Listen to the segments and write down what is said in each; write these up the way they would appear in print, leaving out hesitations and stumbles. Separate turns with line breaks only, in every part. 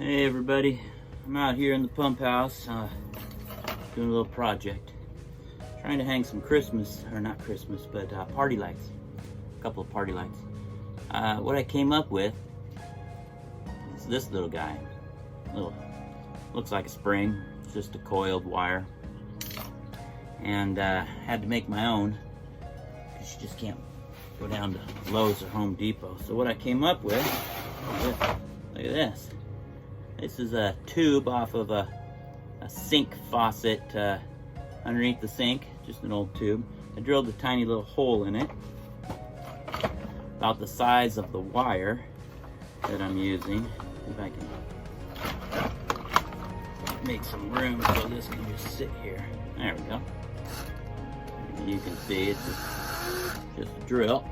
Hey everybody, I'm out here in the pump house doing a little project. Trying to hang some Christmas, or not Christmas, but party lights. A couple of party lights. What I came up with is this little guy. Looks like a spring, it's just a coiled wire. And had to make my own, because you just can't go down to Lowe's or Home Depot. So what I came up with, look at this. This is a tube off of a sink faucet underneath the sink, just an old tube. I drilled a tiny little hole in it, about the size of the wire that I'm using. If I can make some room so this can just sit here. There we go. And you can see it's just a drill.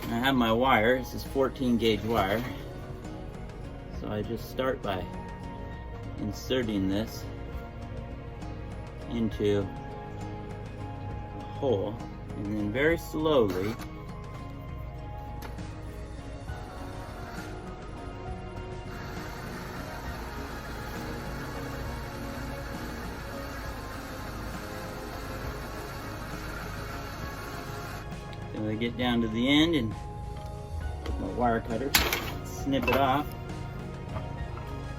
And I have my wire. This is 14 gauge wire. So I just start by inserting this into a hole, and then very slowly till I get down to the end and with my wire cutter snip it off.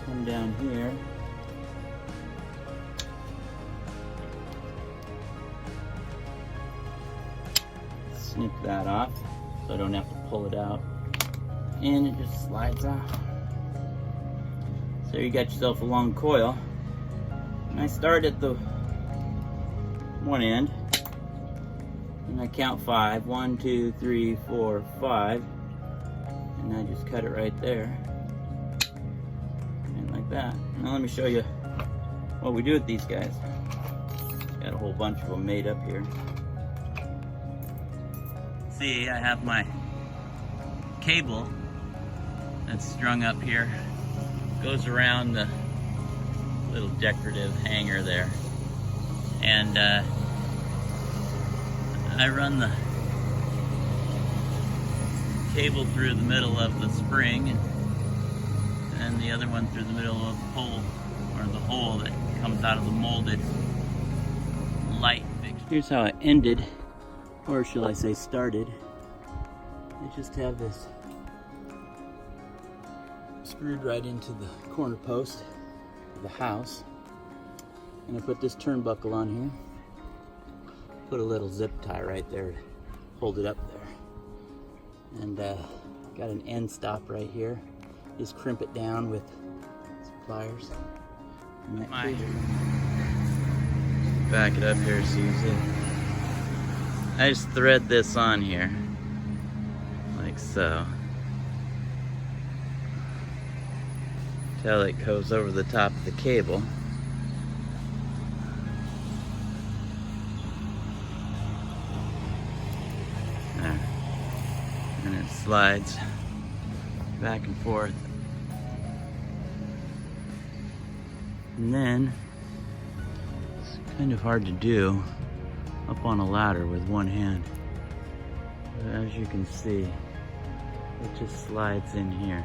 Come down here. Snip that off so I don't have to pull it out. And it just slides off. So you got yourself a long coil. And I start at the one end. And I count 5. 1, 2, 3, 4, 5. And I just cut it right there. That. Now let me show you what we do with these guys. Got a whole bunch of them made up here. See, I have my cable that's strung up here. Goes around the little decorative hanger there. And I run the cable through the middle of the spring and the other one through the middle of the pole, or the hole that comes out of the molded light fixture. Here's how it ended, or shall I say started. I just have this screwed right into the corner post of the house, and I put this turnbuckle on here, put a little zip tie right there to hold it up there, and got an end stop right here. Just crimp it down with some pliers. Back it up here so you see. I just thread this on here, like so, till it goes over the top of the cable. There. And it slides back and forth. And then, it's kind of hard to do up on a ladder with one hand. But as you can see, it just slides in here.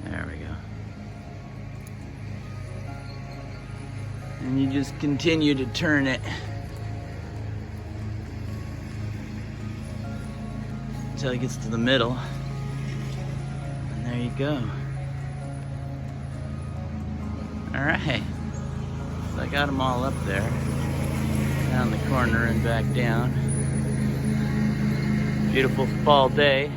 There we go. And you just continue to turn it until it gets to the middle. And there you go. Alright. So I got them all up there. Down the corner and back down. Beautiful fall day.